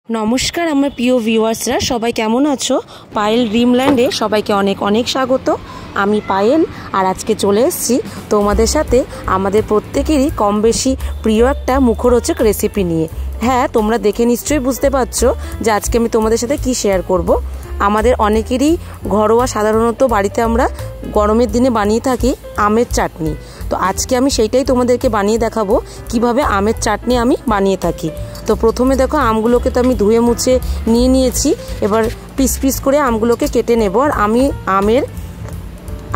नमस्कार आमार प्रिय ভিউয়ার্সরা সবাই কেমন আছো। পায়েল ড্রিমল্যান্ডে সবাইকে অনেক অনেক স্বাগত। আমি পায়েল আর আজকে চলে এসেছি তোমাদের সাথে আমাদের প্রত্যেকেরই কম বেশি প্রিয় একটা মুখরোচক রেসিপি নিয়ে। হ্যাঁ, তোমরা দেখে নিশ্চয়ই বুঝতে পারছো যে আজকে আমি তোমাদের সাথে কি শেয়ার করব। আমাদের অনেকেরই ঘরোয়া সাধারণত বাড়িতে আমরা গরমের দিনে বানিয়ে থাকি আমের চাটনি। তো আজকে আমি সেইটাই তোমাদেরকে বানিয়ে দেখাবো কিভাবে আমের চাটনি আমি বানিয়ে থাকি। তো প্রথমে দেখো আমগুলোকে তো আমি ধুয়ে মুছে নিয়েছি। এবার পিস পিস করে আমগুলোকে কেটে নেব। আর আমি আমের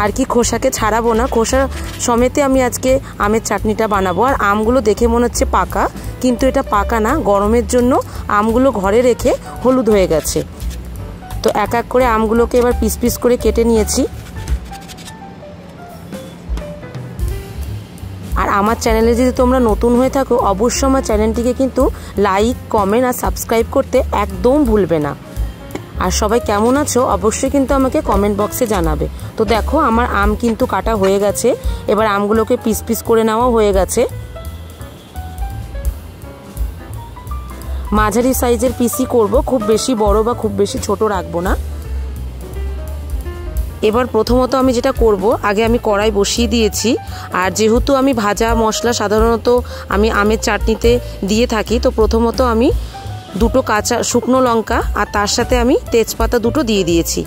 আর কি খোসাকে ছাড়াবো না, খোসা সমেতে আমি আজকে আমের চাটনিটা বানাবো। আর আমগুলো দেখে মনে হচ্ছে পাকা, কিন্তু এটা পাকা না, গরমের জন্য আমগুলো ঘরে রেখে হলুদ হয়ে গেছে। তো এক এক করে আমগুলোকে এবার পিস পিস করে কেটে নিয়েছি। আর আমার চ্যানেলে যদি তোমরা নতুন হয়ে থাকো অবশ্যই আমার চ্যানেলটিকে কিন্তু লাইক, কমেন্ট আর সাবস্ক্রাইব করতে একদম ভুলবে না। আর সবাই কেমন আছো অবশ্যই কিন্তু আমাকে কমেন্ট বক্সে জানাবে। তো দেখো আমার আম কিন্তু কাটা হয়ে গেছে। এবার আমগুলোকে পিস পিস করে নেওয়া হয়ে গেছে। মাঝারি সাইজের পিসই করব, খুব বেশি বড় বা খুব বেশি ছোট রাখবো না। এবার প্রথমত আমি যেটা করব, আগে আমি কড়াই বসিয়ে দিয়েছি। আর যেহেতু আমি ভাজা মশলা সাধারণত আমি আমের চাটনিতে দিয়ে থাকি, তো প্রথমত আমি দুটো কাঁচা শুকনো লঙ্কা আর তার সাথে আমি তেজপাতা দুটো দিয়ে দিয়েছি।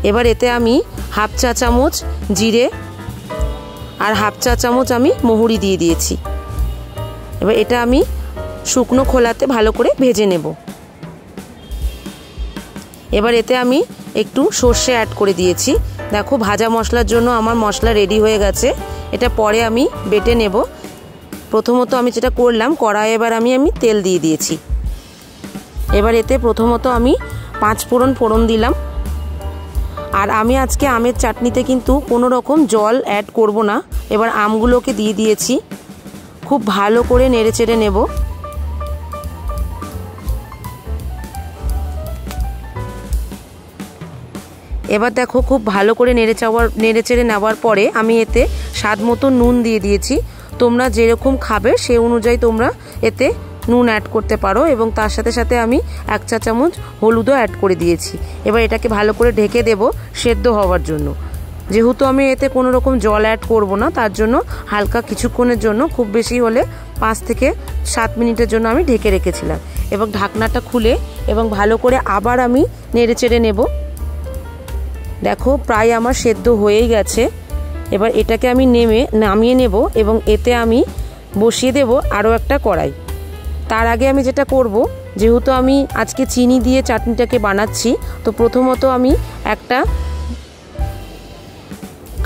এবার এতে আমি হাফ চা চামচ জিরে আর হাফ চা চামচ আমি মহুরি দিয়ে দিয়েছি। এবার এটা আমি শুকনো খোলাতে ভালো করে ভেজে নেব। এবার এতে আমি একটু সর্ষে অ্যাড করে দিয়েছি। দেখো ভাজা মশলার জন্য আমার মশলা রেডি হয়ে গেছে। এটা পরে আমি বেটে নেব। প্রথমত আমি যেটা করলাম, কড়াই এবার আমি তেল দিয়ে দিয়েছি। এবার এতে প্রথমত আমি 5 ফোড়ন দিলাম। আর আমি আজকে আমের চাটনিতে কিন্তু কোনো রকম জল অ্যাড করব না। এবার আমগুলোকে দিয়ে দিয়েছি, খুব ভালো করে নেড়ে চেড়ে নেব। এবার দেখো খুব ভালো করে নেড়ে চেড়ে নেওয়ার পরে আমি এতে স্বাদ মতো নুন দিয়ে দিয়েছি। তোমরা যেরকম খাবে সেই অনুযায়ী তোমরা এতে নুন অ্যাড করতে পারো। এবং তার সাথে সাথে আমি 1 চা চামচ হলুদও অ্যাড করে দিয়েছি। এবার এটাকে ভালো করে ঢেকে দেব সেদ্ধ হওয়ার জন্য। যেহেতু আমি এতে কোনো রকম জল অ্যাড করব না, তার জন্য হালকা কিছুক্ষণের জন্য, খুব বেশি হলে 5 থেকে 7 মিনিটের জন্য আমি ঢেকে রেখেছিলাম। এবং ঢাকনাটা খুলে এবং ভালো করে আবার আমি নেড়ে চেড়ে নেব। দেখো প্রায় আমার সেদ্ধ হয়েই গেছে। এবার এটাকে আমি নামিয়ে নেব এবং এতে আমি বসিয়ে দেব আরও একটা কড়াই। তার আগে আমি যেটা করব, যেহেতু আমি আজকে চিনি দিয়ে চাটনিটাকে বানাচ্ছি, তো প্রথমত আমি একটা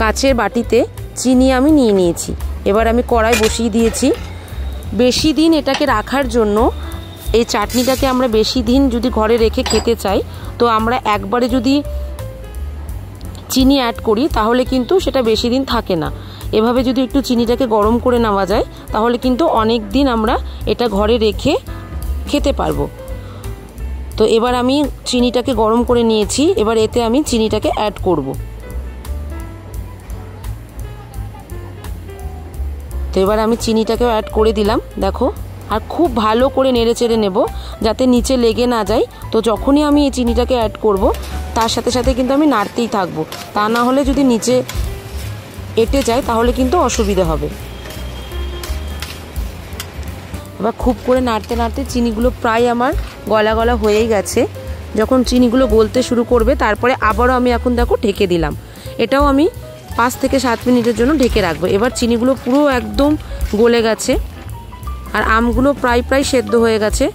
কাচের বাটিতে চিনি আমি নিয়ে নিয়েছি। এবার আমি কড়াই বসিয়ে দিয়েছি। বেশি দিন এটাকে রাখার জন্য, এই চাটনিটাকে আমরা বেশি দিন যদি ঘরে রেখে খেতে চাই, তো আমরা একবারে যদি চিনি অ্যাড করি তাহলে কিন্তু সেটা বেশি দিন থাকে না। এভাবে যদি একটু চিনিটাকে গরম করে নেওয়া যায় তাহলে কিন্তু অনেক দিন আমরা এটা ঘরে রেখে খেতে পারবো। তো এবার আমি চিনিটাকে গরম করে নিয়েছি। এবার এতে আমি চিনিটাকে অ্যাড করব। তো এবার আমি চিনিটাকেও অ্যাড করে দিলাম। দেখো, আর খুব ভালো করে নেড়ে চেড়ে নেব যাতে নিচে লেগে না যায়। তো যখনই আমি এই চিনিটাকে অ্যাড করব তার সাথে সাথে কিন্তু আমি নাড়তেই থাকবো, তা না হলে যদি নিচে এঁটে যায় তাহলে কিন্তু অসুবিধা হবে। এবার খুব করে নাড়তে নাড়তে চিনিগুলো প্রায় আমার গলা হয়েই গেছে। যখন চিনিগুলো গলতে শুরু করবে তারপরে আবারও আমি এখন দেখো ঢেকে দিলাম। এটাও আমি 5 থেকে 7 মিনিটের জন্য ঢেকে রাখবো। এবার চিনিগুলো পুরো একদম গলে গেছে আর আমগুলো প্রায় সেদ্ধ হয়ে গেছে।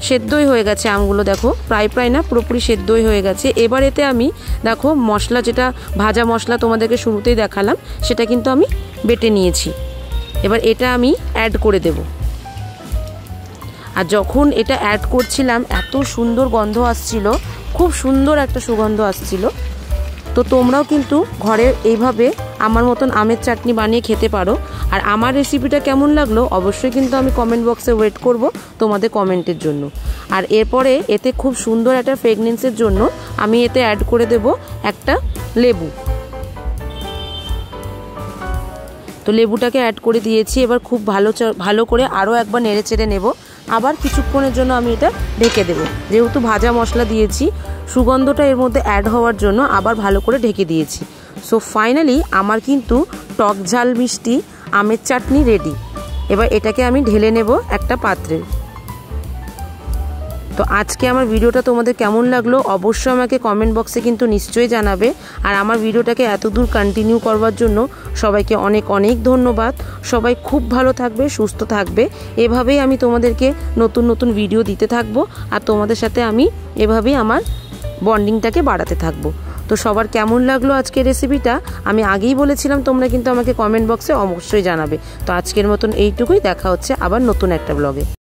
সেদ্ধই হয়ে গেছে আমগুলো, দেখো প্রায় না, পুরোপুরি সেদ্ধই হয়ে গেছে। এবার এতে আমি দেখো মশলা, যেটা ভাজা মশলা তোমাদেরকে শুরুতেই দেখালাম, সেটা কিন্তু আমি বেটে নিয়েছি। এবার এটা আমি অ্যাড করে দেব। আর যখন এটা অ্যাড করছিলাম এত সুন্দর গন্ধ আসছিল, খুব সুন্দর একটা সুগন্ধ আসছিল। তো তোমরাও কিন্তু ঘরে এইভাবে আমার মতন আমের চাটনি বানিয়ে খেতে পারো। আর আমার রেসিপিটা কেমন লাগলো অবশ্যই কিন্তু আমি কমেন্ট বক্সে ওয়েট করব তোমাদের কমেন্টের জন্য। আর এরপরে এতে খুব সুন্দর একটা ফ্রেগনেন্সের জন্য আমি এতে অ্যাড করে দেব একটা লেবু। তো লেবুটাকে অ্যাড করে দিয়েছি। এবার খুব ভালো করে আরও একবার নেড়ে চেড়ে নেব আবার কিছুক্ষণের জন্য আমি এটা ঢেকে দেবো। যেহেতু ভাজা মশলা দিয়েছি, সুগন্ধটা এর মধ্যে অ্যাড হওয়ার জন্য আবার ভালো করে ঢেকে দিয়েছি। সো ফাইনালি আমার কিন্তু টক ঝাল মিষ্টি আমের চাটনি রেডি। এবার এটাকে আমি ঢেলে নেব একটা পাত্রে। তো আজকে আমার ভিডিওটা তোমাদের কেমন লাগলো অবশ্যই আমাকে কমেন্ট বক্সে কিন্তু নিশ্চয়ই জানাবে। আর আমার ভিডিওটাকে এত দূর কন্টিনিউ করবার জন্য সবাইকে অনেক অনেক ধন্যবাদ। সবাই খুব ভালো থাকবে, সুস্থ থাকবে। এভাবেই আমি তোমাদেরকে নতুন নতুন ভিডিও দিতে থাকবো আর তোমাদের সাথে আমি এভাবেই আমার বন্ডিংটাকে বাড়াতে থাকবো। তো সবার কেমন লাগলো আজকের রেসিপিটা আমি আগেই বলেছিলাম, তোমরা কিন্তু আমাকে কমেন্ট বক্সে অবশ্যই জানাবে। তো আজকের মতন এইটুকুই, দেখা হচ্ছে আবার নতুন একটা ব্লগে।